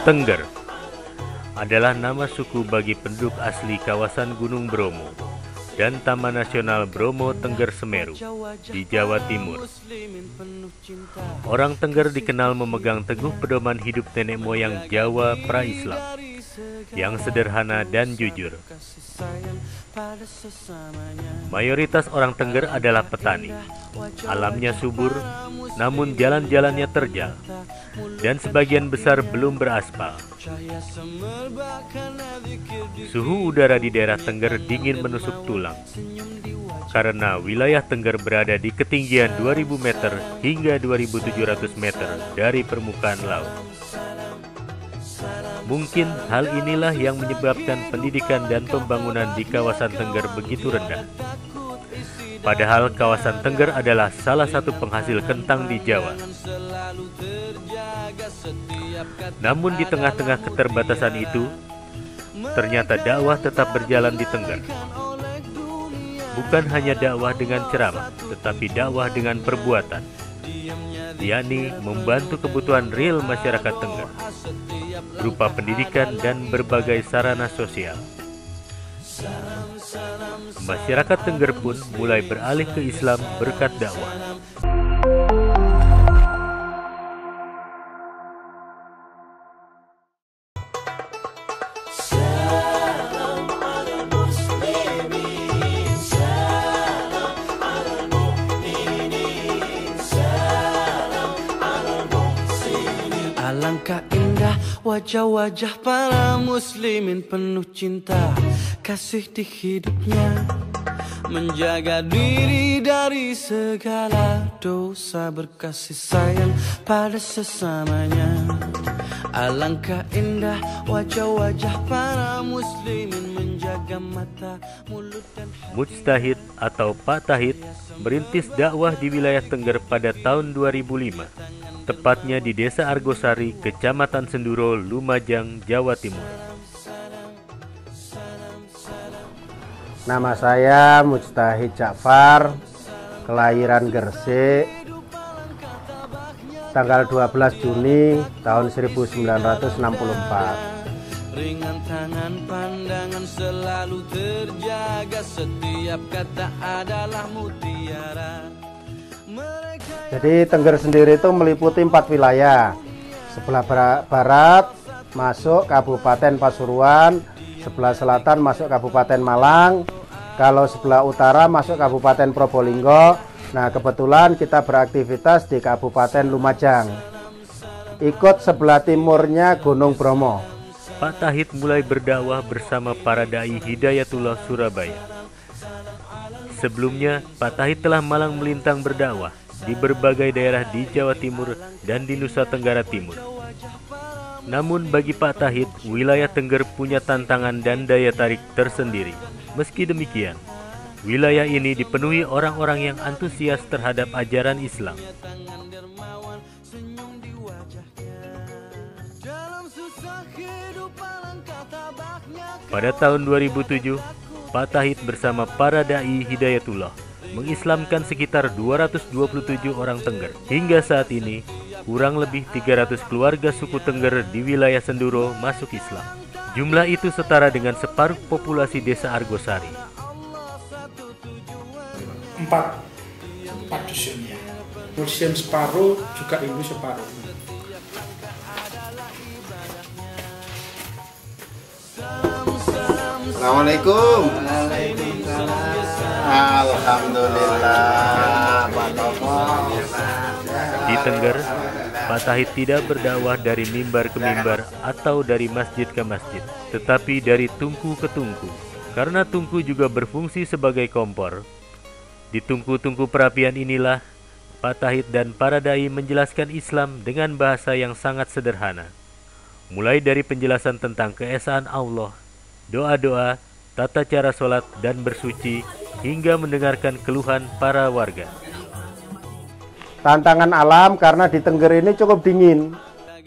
Tengger adalah nama suku bagi penduduk asli kawasan Gunung Bromo dan Taman Nasional Bromo Tengger Semeru di Jawa Timur. Orang Tengger dikenal memegang teguh pedoman hidup nenek moyang Jawa pra-Islam yang sederhana dan jujur. Mayoritas orang Tengger adalah petani. Alamnya subur, namun jalan-jalannya terjal, dan sebagian besar belum beraspal. Suhu udara di daerah Tengger dingin menusuk tulang, karena wilayah Tengger berada di ketinggian 2000 meter hingga 2700 meter dari permukaan laut. Mungkin hal inilah yang menyebabkan pendidikan dan pembangunan di kawasan Tengger begitu rendah. Padahal kawasan Tengger adalah salah satu penghasil kentang di Jawa. Namun di tengah-tengah keterbatasan itu, ternyata dakwah tetap berjalan di Tengger. Bukan hanya dakwah dengan ceramah, tetapi dakwah dengan perbuatan, yakni membantu kebutuhan real masyarakat Tengger berupa pendidikan dan berbagai sarana sosial. Masyarakat Tengger pun mulai beralih ke Islam berkat dakwah. Alangkah indah wajah-wajah para muslimin penuh cinta kasih di hidupnya, menjaga diri dari segala dosa, berkasih sayang pada sesamanya. Alangkah indah wajah-wajah para muslimin, menjaga mata, mulut dan hati. Mujtahid atau Pak Tahid merintis dakwah di wilayah Tengger pada tahun 2005, tepatnya di Desa Argosari, Kecamatan Senduro, Lumajang, Jawa Timur. Nama saya Mujtahid Ja'far, kelahiran Gresik, tanggal 12 Juni tahun 1964. Ringan tangan, pandangan selalu terjaga, setiap kata adalah mutiara. Jadi Tengger sendiri itu meliputi 4 wilayah. Sebelah barat masuk Kabupaten Pasuruan, sebelah selatan masuk Kabupaten Malang, kalau sebelah utara masuk Kabupaten Probolinggo. Nah, kebetulan kita beraktivitas di Kabupaten Lumajang. Ikut sebelah timurnya Gunung Bromo. Pak Tahid mulai berdakwah bersama para dai Hidayatullah Surabaya. Sebelumnya, Pak Tahid telah malang melintang berdakwah di berbagai daerah di Jawa Timur dan di Nusa Tenggara Timur. Namun bagi Pak Tahid, wilayah Tengger punya tantangan dan daya tarik tersendiri. Meski demikian, wilayah ini dipenuhi orang-orang yang antusias terhadap ajaran Islam. Pada tahun 2007, Pak Tahid bersama para dai Hidayatullah mengislamkan sekitar 227 orang Tengger. Hingga saat ini, kurang lebih 300 keluarga suku Tengger di wilayah Senduro masuk Islam. Jumlah itu setara dengan separuh populasi Desa Argosari. 4 dusun ya. Muslim separuh, juga Hindu separuh. Assalamualaikum. Alhamdulillah. Di Tengger, Pak Tahid tidak berdakwah dari mimbar ke mimbar atau dari masjid ke masjid, tetapi dari tungku ke tungku. Karena tungku juga berfungsi sebagai kompor. Di tungku-tungku perapian inilah, Pak Tahid dan para dai menjelaskan Islam dengan bahasa yang sangat sederhana. Mulai dari penjelasan tentang keesaan Allah, doa-doa, tata cara sholat dan bersuci, hingga mendengarkan keluhan para warga. Tantangan alam karena di Tengger ini cukup dingin,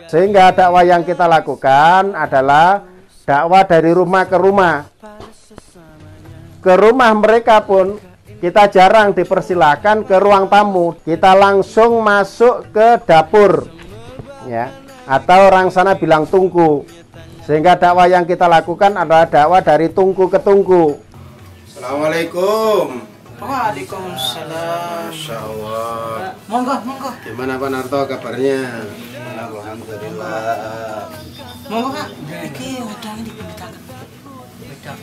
sehingga dakwah yang kita lakukan adalah dakwah dari rumah ke rumah. Ke rumah mereka pun kita jarang dipersilahkan ke ruang tamu, kita langsung masuk ke dapur, ya. atau orang sana bilang tungku. Sehingga dakwah yang kita lakukan adalah dakwah dari tungku ke tungku. Assalamualaikum. Waalaikumsalam. Masya Allah. Monggo, monggo. Gimana Pak Narto kabarnya? Alhamdulillah. Monggo, Kak. Iki wedang dibetaken. Wedang.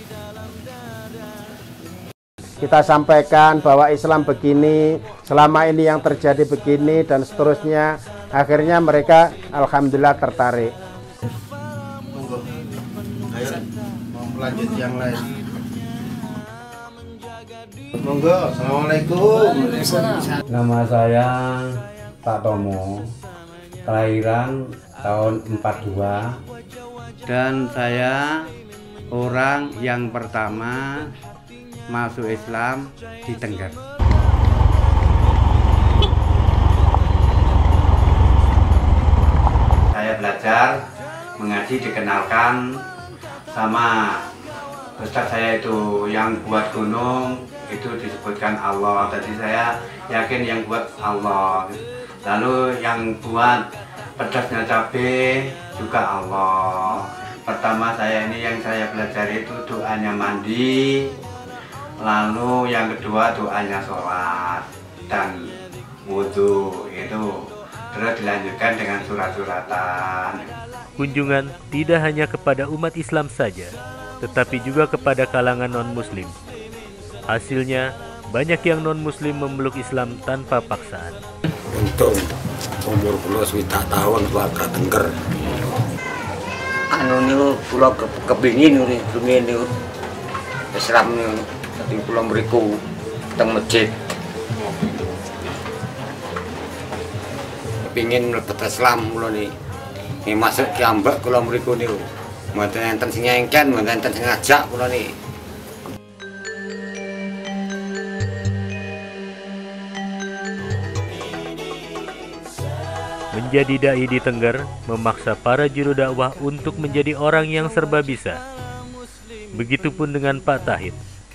Kita sampaikan bahwa Islam begini, selama ini yang terjadi begini, dan seterusnya. Akhirnya mereka alhamdulillah tertarik. Monggo. Ayo, mau lanjut yang lain. Monggo. Assalamualaikum. Nama saya Pak Tomo, kelahiran tahun 42, dan saya orang yang pertama masuk Islam di Tengger. Saya belajar mengaji, dikenalkan sama ustaz saya itu yang buat gunung itu disebutkan Allah. Tadi saya yakin yang buat Allah. Lalu yang buat pedasnya cabai juga Allah. Pertama saya ini yang saya belajar itu doanya mandi. Lalu yang kedua doanya sholat dan wudhu itu. Terus dilanjutkan dengan surat-suratan. Kunjungan tidak hanya kepada umat Islam saja, tetapi juga kepada kalangan non-muslim. Hasilnya, banyak yang non-muslim memeluk Islam tanpa paksaan. Untuk umur kula 20 tahun warga Tengger. Anu niku kula kepingin niku Islam niku. Dadi kula mriku teng masjid. Kepingin mlebet Islam kula niki. Masuk kiambak kula mriku niku. Mboten enten sing ngengken, mboten enten sing ngajak kula niki. Menjadi dai di Tengger memaksa para juru dakwah untuk menjadi orang yang serba bisa. Begitupun dengan Pak Tahid.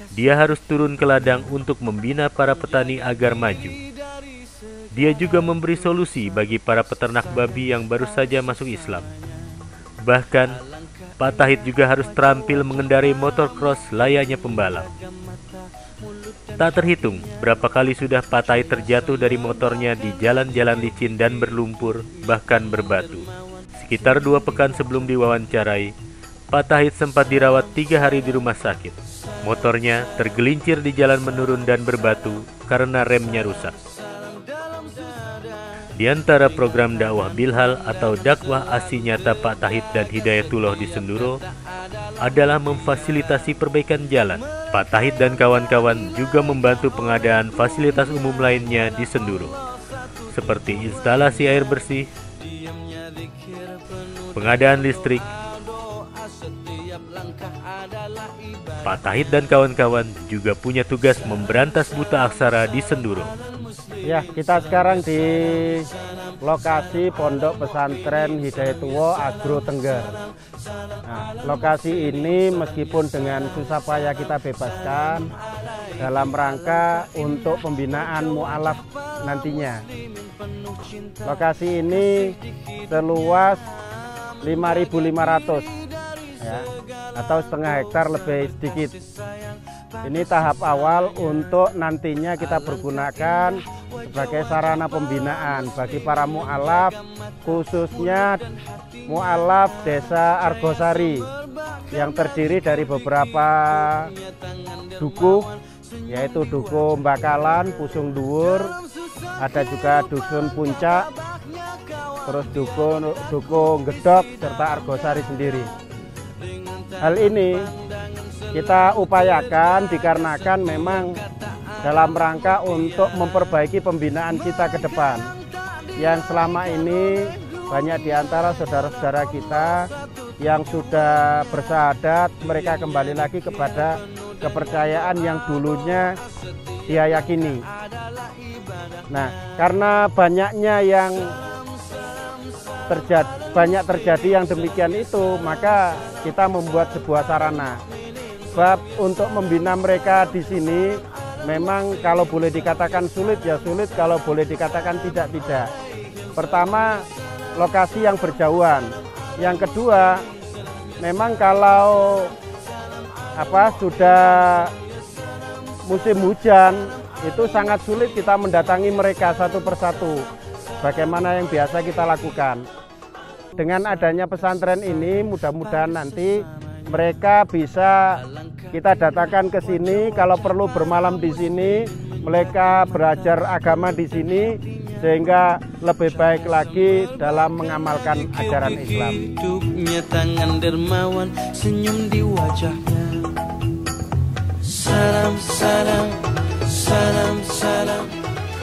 Dia harus turun ke ladang untuk membina para petani agar maju. Dia juga memberi solusi bagi para peternak babi yang baru saja masuk Islam. Bahkan, Pak Tahid juga harus terampil mengendarai motor cross layaknya pembalap. Tak terhitung berapa kali sudah Pak Tahid terjatuh dari motornya di jalan-jalan licin dan berlumpur, bahkan berbatu. Sekitar 2 pekan sebelum diwawancarai, Pak Tahid sempat dirawat 3 hari di rumah sakit. Motornya tergelincir di jalan menurun dan berbatu karena remnya rusak. Di antara program dakwah Bilhal atau dakwah Asi Nyata Pak Tahid dan Hidayatullah di Senduro adalah memfasilitasi perbaikan jalan. Pak Tahid dan kawan-kawan juga membantu pengadaan fasilitas umum lainnya di Senduro, seperti instalasi air bersih, pengadaan listrik. Pak Tahid dan kawan-kawan juga punya tugas memberantas buta aksara di Senduro. Ya, kita sekarang di lokasi Pondok Pesantren Hidayatullah Agro Tengger. Nah, lokasi ini meskipun dengan susah payah kita bebaskan dalam rangka untuk pembinaan mu'alaf nantinya. Lokasi ini seluas 5.500 ya, atau setengah hektar lebih sedikit. Ini tahap awal untuk nantinya kita pergunakan sebagai sarana pembinaan bagi para mu'alaf, khususnya mu'alaf Desa Argosari yang terdiri dari beberapa dukuh, yaitu Dukuh Mbakalan, Pusung Dhuwur, ada juga Dusun Puncak, terus Dukuh Gedok, serta Argosari sendiri. Hal ini kita upayakan dikarenakan memang dalam rangka untuk memperbaiki pembinaan kita ke depan. Yang selama ini banyak di antara saudara-saudara kita yang sudah bersyahadat, mereka kembali lagi kepada kepercayaan yang dulunya dia yakini. Nah, karena banyaknya yang terjadi yang demikian itu, maka kita membuat sebuah sarana. Sebab untuk membina mereka di sini memang kalau boleh dikatakan sulit ya sulit, kalau boleh dikatakan tidak. Pertama, lokasi yang berjauhan. Yang kedua, memang kalau sudah musim hujan itu sangat sulit kita mendatangi mereka satu persatu. Bagaimana yang biasa kita lakukan. Dengan adanya pesantren ini, mudah-mudahan nanti mereka bisa kita datangkan ke sini. Kalau perlu bermalam di sini, mereka belajar agama di sini, sehingga lebih baik lagi dalam mengamalkan ajaran Islam. Hidupnya tangan dermawan, senyum di wajahnya. Salam, salam, salam, salam.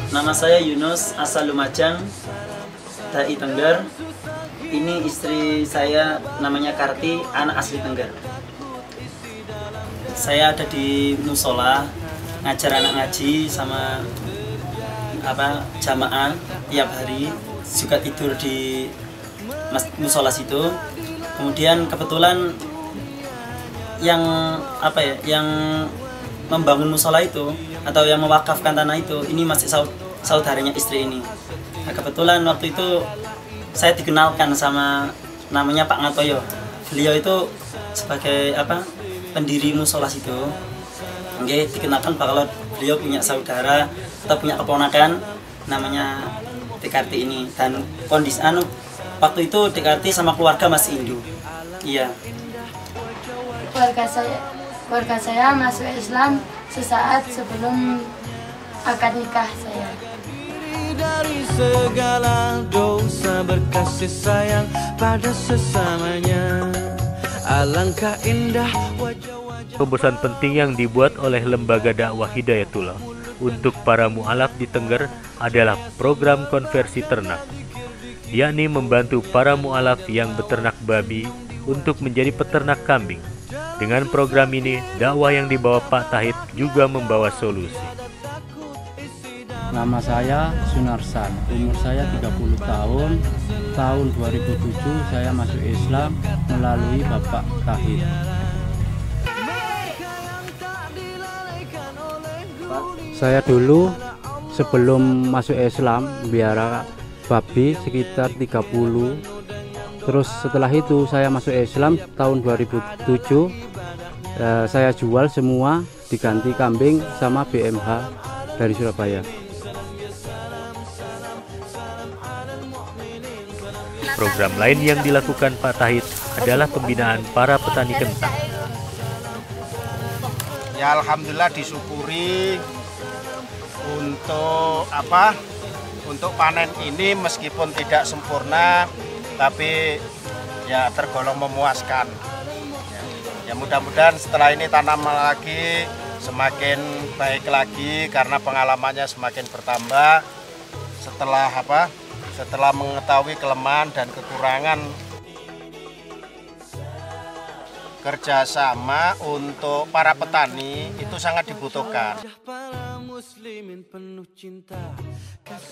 Nama saya Yunus asal Lumajang, Dai Tengger. Ini istri saya namanya Karti, anak asli Tengger. Saya ada di musola, ngajar anak ngaji sama jamaah tiap hari, juga tidur di musola situ. Kemudian kebetulan yang membangun musola itu atau yang mewakafkan tanah itu, ini masih saudaranya istri ini. Nah, kebetulan waktu itu saya dikenalkan sama namanya Pak Ngatoyo. Beliau itu sebagai pendiri musola situ. Oke, dikenalkan bahwa beliau punya saudara atau punya keponakan namanya Dekarti ini, dan kondisi waktu itu Dekarti sama keluarga masih Hindu. Iya. Keluarga saya masuk Islam sesaat sebelum akad nikah saya. Dari segala dosa berkasih sayang pada sesamanya. Alangkah indah wajah-wajah. Terobosan penting yang dibuat oleh Lembaga Dakwah Hidayatullah untuk para mu'alaf di Tengger adalah program konversi ternak, yakni membantu para mu'alaf yang beternak babi untuk menjadi peternak kambing. Dengan program ini, dakwah yang dibawa Pak Tahid juga membawa solusi. Nama saya Sunarsan, umur saya 30 tahun. Tahun 2007 saya masuk Islam melalui Bapak Tahid. Saya dulu sebelum masuk Islam biara babi sekitar 30. Terus setelah itu saya masuk Islam tahun 2007. Saya jual semua, diganti kambing sama BMH dari Surabaya. Program lain yang dilakukan Pak Tahid adalah pembinaan para petani kentang. Ya alhamdulillah disyukuri untuk panen ini meskipun tidak sempurna, tapi ya tergolong memuaskan. Ya mudah-mudahan setelah ini tanam lagi semakin baik lagi karena pengalamannya semakin bertambah setelah mengetahui kelemahan dan kekurangan. Kerjasama untuk para petani itu sangat dibutuhkan.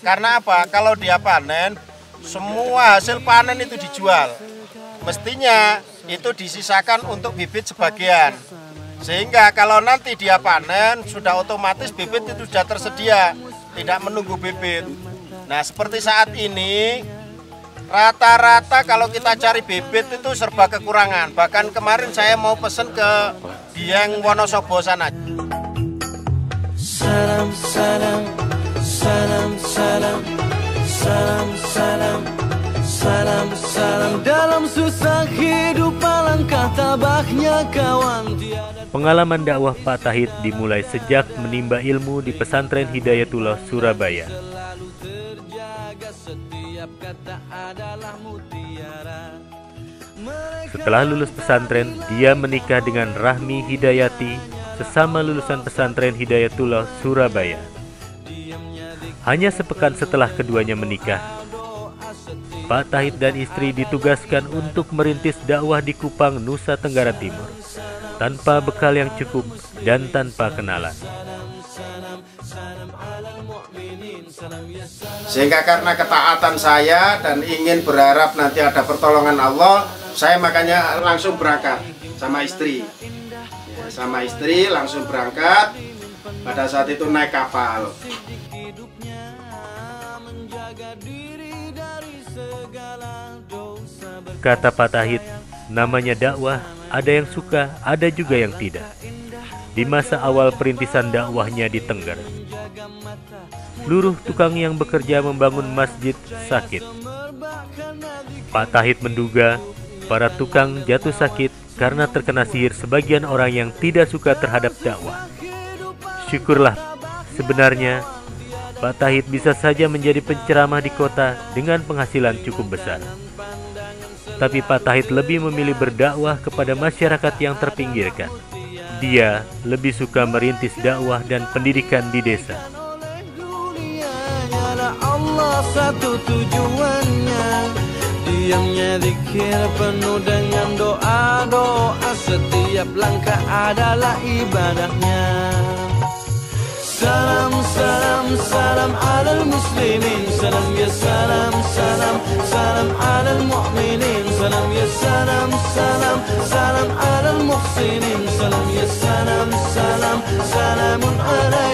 Karena apa? Kalau dia panen, semua hasil panen itu dijual. Mestinya itu disisakan untuk bibit sebagian. Sehingga kalau nanti dia panen, sudah otomatis bibit itu sudah tersedia, tidak menunggu bibit. Nah, seperti saat ini, rata-rata kalau kita cari bibit itu serba kekurangan. Bahkan kemarin saya mau pesen ke Dieng Wonosobo sana. Salam, salam, salam, salam, salam, salam, salam, salam. Dalam susah hidup alangkah tabahnya kawan. Pengalaman dakwah Pak Tahid dimulai sejak menimba ilmu di Pesantren Hidayatullah Surabaya. Setelah lulus pesantren, dia menikah dengan Rahmi Hidayati, sesama lulusan Pesantren Hidayatullah Surabaya. Hanya sepekan setelah keduanya menikah, Pak Tahid dan istri ditugaskan untuk merintis dakwah di Kupang, Nusa Tenggara Timur, tanpa bekal yang cukup dan tanpa kenalan. Sehingga karena ketaatan saya dan ingin berharap nanti ada pertolongan Allah, saya makanya langsung berangkat sama istri. Ya, sama istri langsung berangkat, pada saat itu naik kapal. Kata Pak Tahid, namanya dakwah, ada yang suka, ada juga yang tidak. Di masa awal perintisan dakwahnya di Tengger, seluruh tukang yang bekerja membangun masjid sakit. Pak Tahid menduga para tukang jatuh sakit karena terkena sihir sebagian orang yang tidak suka terhadap dakwah. Syukurlah, sebenarnya Pak Tahid bisa saja menjadi penceramah di kota dengan penghasilan cukup besar. Tapi Pak Tahid lebih memilih berdakwah kepada masyarakat yang terpinggirkan. Dia lebih suka merintis dakwah dan pendidikan di desa. Allah satu tujuannya, diamnya zikir penuh dengan doa-doa, setiap langkah adalah ibadahnya. Salam, salam, salam alal muslimin, salam ya salam, salam, salam alal mu'minin, salam ya salam, salam, salam alal muhsinin, salam ya salam, salam, salamun alaikum.